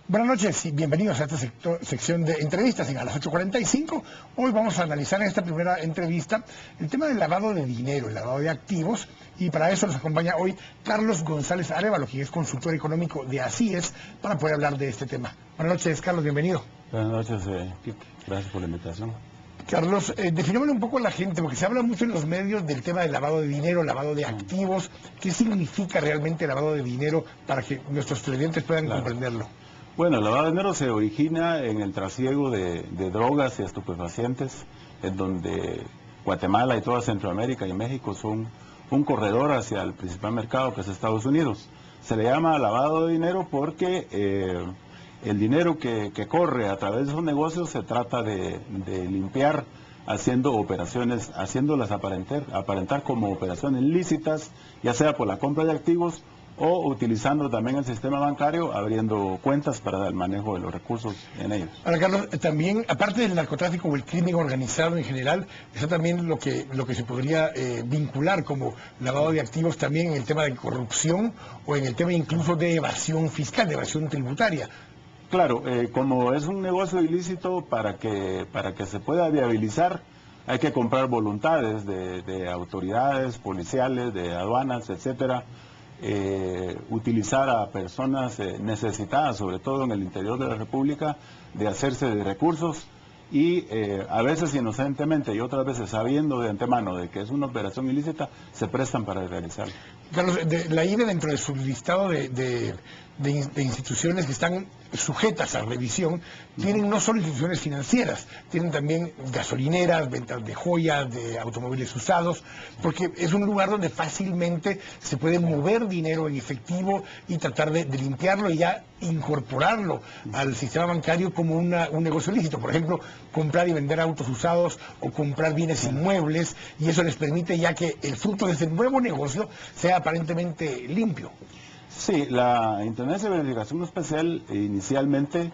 Buenas noches y bienvenidos a esta sección de entrevistas a las 8:45. Hoy vamos a analizar en esta primera entrevista el tema del lavado de dinero, el lavado de activos, y para eso nos acompaña hoy Carlos González Arévalo, quien es consultor económico de ACIES, para poder hablar de este tema. Buenas noches, Carlos, bienvenido. Buenas noches, Kike. Gracias por la invitación. Carlos, definámosle un poco a la gente, porque se habla mucho en los medios del tema del lavado de dinero, lavado de activos. ¿Qué significa realmente el lavado de dinero para que nuestros televidentes puedan comprenderlo? Bueno, el lavado de dinero se origina en el trasiego de drogas y estupefacientes, en donde Guatemala y toda Centroamérica y México son un corredor hacia el principal mercado, que es Estados Unidos. Se le llama lavado de dinero porque el dinero que corre a través de esos negocios se trata de limpiar, haciendo operaciones, haciéndolas aparentar como operaciones lícitas, ya sea por la compra de activos o utilizando también el sistema bancario, abriendo cuentas para el manejo de los recursos en ellos. Ahora, Carlos, también, aparte del narcotráfico o el crimen organizado en general, está también lo que se podría vincular como lavado de activos también en el tema de corrupción o en el tema incluso de evasión fiscal, de evasión tributaria. Claro, como es un negocio ilícito, para que se pueda viabilizar, hay que comprar voluntades de autoridades policiales, de aduanas, etcétera, utilizar a personas necesitadas, sobre todo en el interior de la República, de hacerse de recursos y a veces inocentemente y otras veces sabiendo de antemano de que es una operación ilícita, se prestan para realizarlo. Carlos, la INE dentro de su listado de instituciones que están sujetas a revisión, tienen no solo instituciones financieras, tienen también gasolineras, ventas de joyas, de automóviles usados, porque es un lugar donde fácilmente se puede mover dinero en efectivo y tratar de limpiarlo y ya incorporarlo al sistema bancario como un negocio lícito. Por ejemplo, comprar y vender autos usados o comprar bienes inmuebles, y eso les permite ya que el fruto de ese nuevo negocio sea aparentemente limpio. Sí, la Intendencia de Verificación Especial inicialmente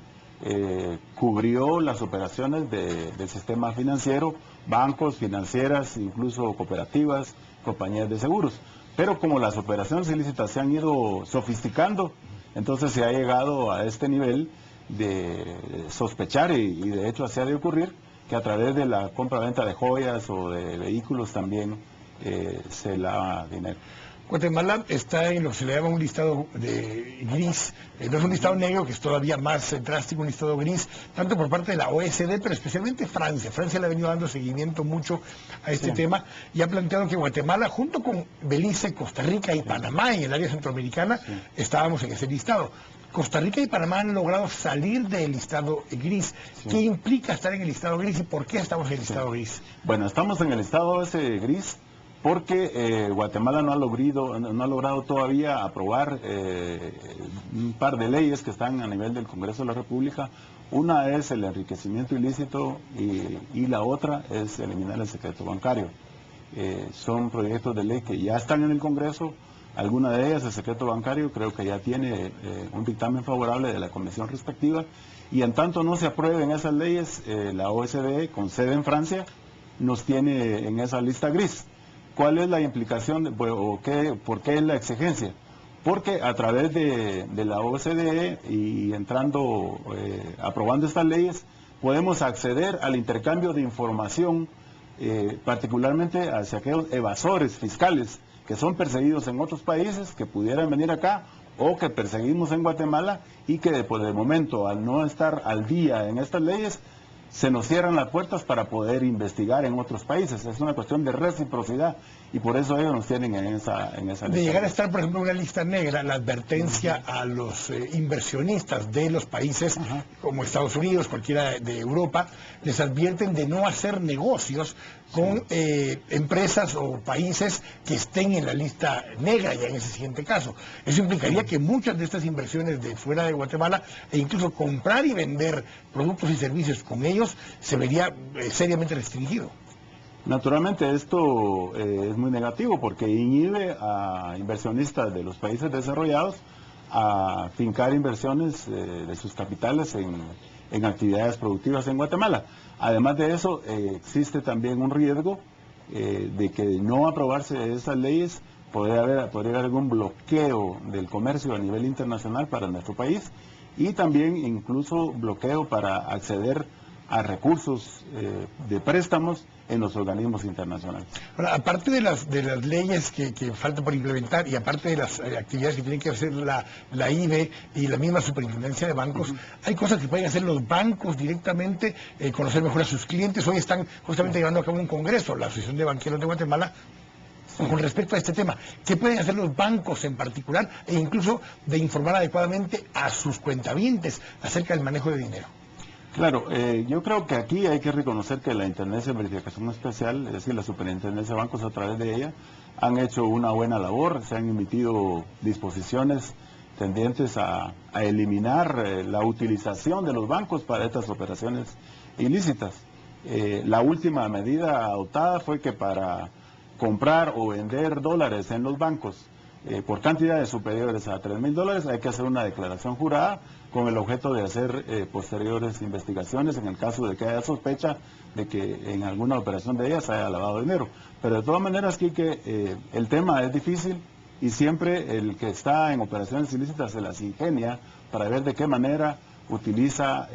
cubrió las operaciones del sistema financiero, bancos, financieras, incluso cooperativas, compañías de seguros. Pero como las operaciones ilícitas se han ido sofisticando, entonces se ha llegado a este nivel de sospechar, y de hecho así ha de ocurrir, que a través de la compra-venta de joyas o de vehículos también se lava dinero. Guatemala está en lo que se le llama un listado de gris, no es un listado negro, que es todavía más drástico, un listado gris, tanto por parte de la OECD, pero especialmente Francia. Francia le ha venido dando seguimiento mucho a este tema y ha planteado que Guatemala, junto con Belice, Costa Rica y Panamá en el área centroamericana, estábamos en ese listado. Costa Rica y Panamá han logrado salir del listado gris. ¿Qué implica estar en el listado gris y por qué estamos en el listado gris? Bueno, estamos en el listado ese gris porque Guatemala no ha logrado todavía aprobar un par de leyes que están a nivel del Congreso de la República. Una es el enriquecimiento ilícito y la otra es eliminar el secreto bancario. Son proyectos de ley que ya están en el Congreso. Alguna de ellas, el secreto bancario, creo que ya tiene un dictamen favorable de la comisión respectiva, y en tanto no se aprueben esas leyes, la OSDE, con sede en Francia, nos tiene en esa lista gris. ¿Cuál es la implicación por qué es la exigencia? Porque a través de la OCDE y aprobando estas leyes, podemos acceder al intercambio de información, particularmente hacia aquellos evasores fiscales que son perseguidos en otros países, que pudieran venir acá o que perseguimos en Guatemala, y que de momento, al no estar al día en estas leyes, se nos cierran las puertas para poder investigar en otros países. Es una cuestión de reciprocidad y por eso ellos nos tienen en esa lista. De llegar a estar, por ejemplo, en una lista negra, la advertencia a los inversionistas de los países como Estados Unidos, cualquiera de Europa, les advierten de no hacer negocios con empresas o países que estén en la lista negra ya en ese siguiente caso. Eso implicaría que muchas de estas inversiones de fuera de Guatemala, e incluso comprar y vender productos y servicios con ellos, se vería seriamente restringido. Naturalmente esto es muy negativo porque inhibe a inversionistas de los países desarrollados a fincar inversiones de sus capitales en actividades productivas en Guatemala. Además de eso, existe también un riesgo de que de no aprobarse esas leyes podría haber algún bloqueo del comercio a nivel internacional para nuestro país, y también incluso bloqueo para acceder a recursos de préstamos en los organismos internacionales. Ahora, aparte de las leyes que faltan por implementar y aparte de las actividades que tienen que hacer la IBE y la misma superintendencia de bancos, hay cosas que pueden hacer los bancos directamente, conocer mejor a sus clientes. Hoy están justamente llevando a cabo un congreso, la Asociación de Banqueros de Guatemala, con respecto a este tema. ¿Qué pueden hacer los bancos en particular e incluso de informar adecuadamente a sus cuentavientes acerca del manejo de dinero? Claro, yo creo que aquí hay que reconocer que la Intendencia de Verificación Especial, es decir, la Superintendencia de Bancos a través de ella, han hecho una buena labor, se han emitido disposiciones tendientes a eliminar la utilización de los bancos para estas operaciones ilícitas. La última medida adoptada fue que para comprar o vender dólares en los bancos por cantidades superiores a $3,000 hay que hacer una declaración jurada con el objeto de hacer posteriores investigaciones en el caso de que haya sospecha de que en alguna operación de ellas haya lavado dinero. Pero de todas maneras, Quique, el tema es difícil y siempre el que está en operaciones ilícitas se las ingenia para ver de qué manera utiliza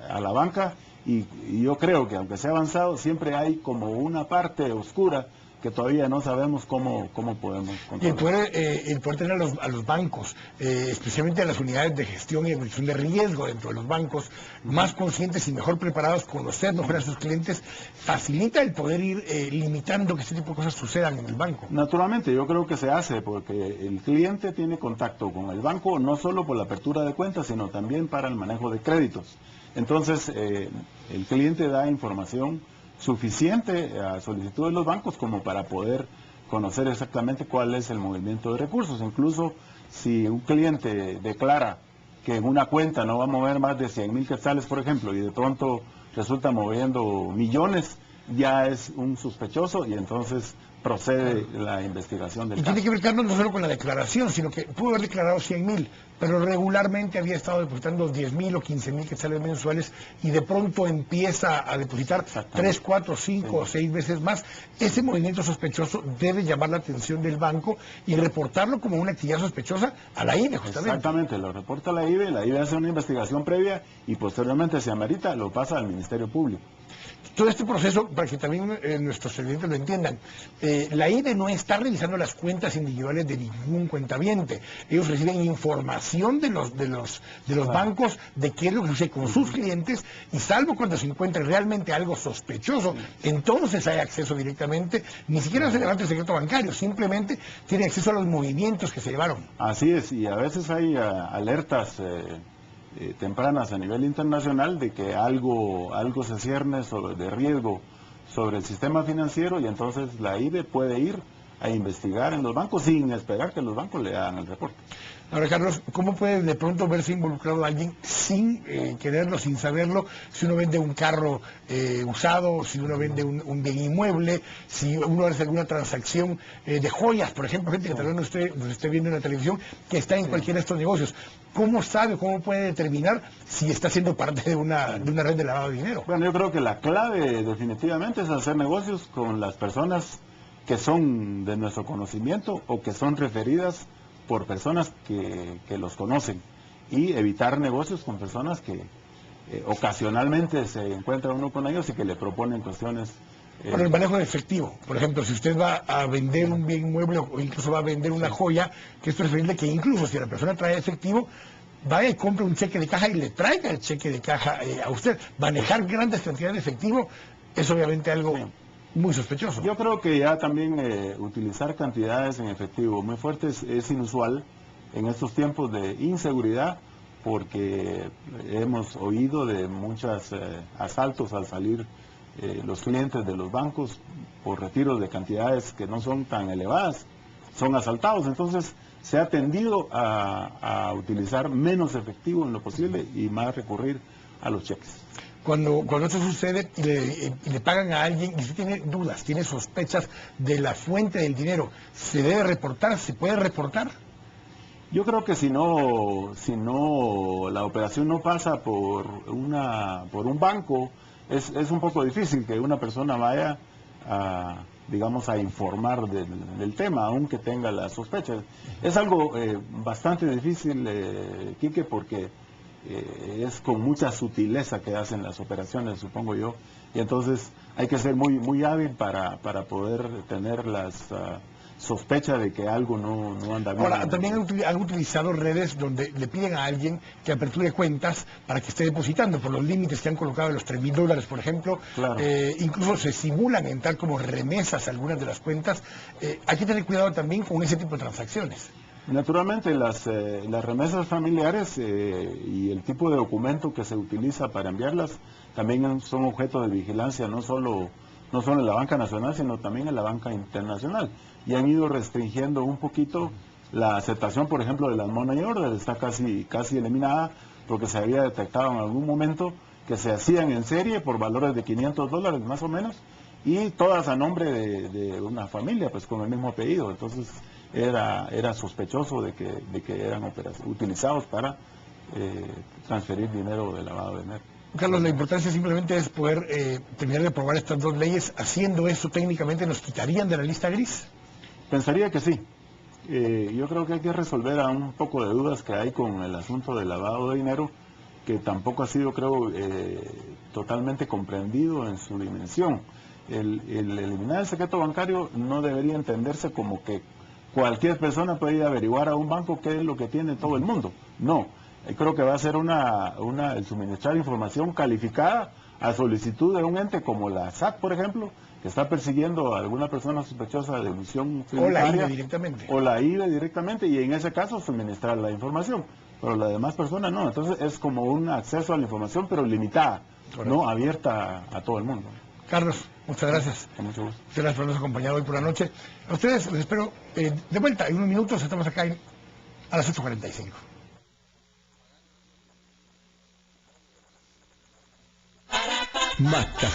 a la banca y yo creo que aunque se ha avanzado, siempre hay como una parte oscura que todavía no sabemos cómo podemos controlar. Y el poder tener a los bancos, especialmente a las unidades de gestión y evolución de riesgo dentro de los bancos, más conscientes y mejor preparados, conocer mejor a sus clientes, facilita el poder ir limitando que este tipo de cosas sucedan en el banco. Naturalmente, yo creo que se hace porque el cliente tiene contacto con el banco no solo por la apertura de cuentas, sino también para el manejo de créditos. Entonces, el cliente da información suficiente a solicitud de los bancos como para poder conocer exactamente cuál es el movimiento de recursos. Incluso si un cliente declara que en una cuenta no va a mover más de 100,000 quetzales, por ejemplo, y de pronto resulta moviendo millones, ya es un sospechoso y entonces procede la investigación del caso. Y tiene que ver, Carlos, no solo con la declaración, sino que pudo haber declarado 100,000, pero regularmente había estado depositando 10,000 o 15,000 quetzales mensuales y de pronto empieza a depositar 3, 4, 5 o 6 veces más. Ese movimiento sospechoso debe llamar la atención del banco y reportarlo como una actividad sospechosa a la IBE, justamente. Exactamente, lo reporta la IBE hace una investigación previa y posteriormente, si amerita, lo pasa al Ministerio Público. Todo este proceso, para que también nuestros televidentes lo entiendan, la IBE no está revisando las cuentas individuales de ningún cuentaviente. Ellos reciben información de los bancos de qué es lo que sucede con sus clientes y salvo cuando se encuentre realmente algo sospechoso, entonces hay acceso directamente, ni siquiera se levanta el secreto bancario, simplemente tiene acceso a los movimientos que se llevaron. Así es, y a veces hay alertas tempranas a nivel internacional de que algo se cierne de riesgo sobre el sistema financiero y entonces la IBE puede ir a investigar en los bancos sin esperar que los bancos le hagan el reporte. Ahora, Carlos, ¿cómo puede de pronto verse involucrado alguien sin quererlo, sin saberlo, si uno vende un carro usado, si uno vende un bien inmueble, si uno hace alguna transacción de joyas, por ejemplo, gente que tal vez nos esté viendo en la televisión, que está en cualquiera de estos negocios? ¿Cómo sabe, cómo puede determinar si está siendo parte de una red de lavado de dinero? Bueno, yo creo que la clave definitivamente es hacer negocios con las personas que son de nuestro conocimiento o que son referidas por personas que los conocen y evitar negocios con personas que ocasionalmente se encuentra uno con ellos y que le proponen cuestiones. Por el manejo de efectivo, por ejemplo, si usted va a vender un bien inmueble o incluso va a vender una joya, que es preferible que incluso si la persona trae efectivo, vaya y compre un cheque de caja y le traiga el cheque de caja a usted. Manejar grandes cantidades de efectivo es obviamente algo muy sospechoso. Yo creo que ya también utilizar cantidades en efectivo muy fuertes es inusual en estos tiempos de inseguridad, porque hemos oído de muchos asaltos al salir los clientes de los bancos por retiros de cantidades que no son tan elevadas, son asaltados. Entonces se ha tendido a utilizar menos efectivo en lo posible y más recurrir a los cheques. Cuando esto sucede y le pagan a alguien y usted tiene dudas, tiene sospechas de la fuente del dinero, ¿se debe reportar? ¿Se puede reportar? Yo creo que si no la operación no pasa por un banco, es un poco difícil que una persona vaya a informar del tema, aunque tenga las sospechas. Es algo bastante difícil, Quique, porque es con mucha sutileza que hacen las operaciones, supongo yo, y entonces hay que ser muy hábil para poder tener las sospecha de que algo no anda bien. Ahora, también han utilizado redes donde le piden a alguien que aperture cuentas para que esté depositando por los límites que han colocado de los $3.000, por ejemplo. Claro. Incluso se simulan en tal como remesas algunas de las cuentas. Hay que tener cuidado también con ese tipo de transacciones. Naturalmente, las remesas familiares y el tipo de documento que se utiliza para enviarlas también son objeto de vigilancia, no solo en la banca nacional, sino también en la banca internacional. Y han ido restringiendo un poquito la aceptación, por ejemplo, de las money orders. Está casi eliminada, porque se había detectado en algún momento que se hacían en serie por valores de $500 más o menos, y todas a nombre de una familia, pues con el mismo apellido. Entonces era sospechoso de que eran utilizados para transferir dinero de lavado de dinero. Carlos, la importancia simplemente es poder terminar de aprobar estas dos leyes. Haciendo eso, técnicamente, ¿nos quitarían de la lista gris? Pensaría que sí. Yo creo que hay que resolver a un poco de dudas que hay con el asunto del lavado de dinero, que tampoco ha sido, creo, totalmente comprendido en su dimensión. El eliminar el secreto bancario no debería entenderse como que cualquier persona puede ir a averiguar a un banco qué es lo que tiene todo el mundo. No, creo que va a ser el suministrar información calificada a solicitud de un ente como la SAT, por ejemplo, que está persiguiendo a alguna persona sospechosa de emisión tributaria. O la IVE directamente. O la IVE directamente, y en ese caso suministrar la información. Pero la demás persona no. Entonces es como un acceso a la información, pero limitada, correcto, no abierta a todo el mundo. Carlos, muchas gracias. Con mucho gusto. Muchas gracias por habernos acompañado hoy por la noche. A ustedes les espero de vuelta en unos minutos. Estamos acá a las 8:45. Macta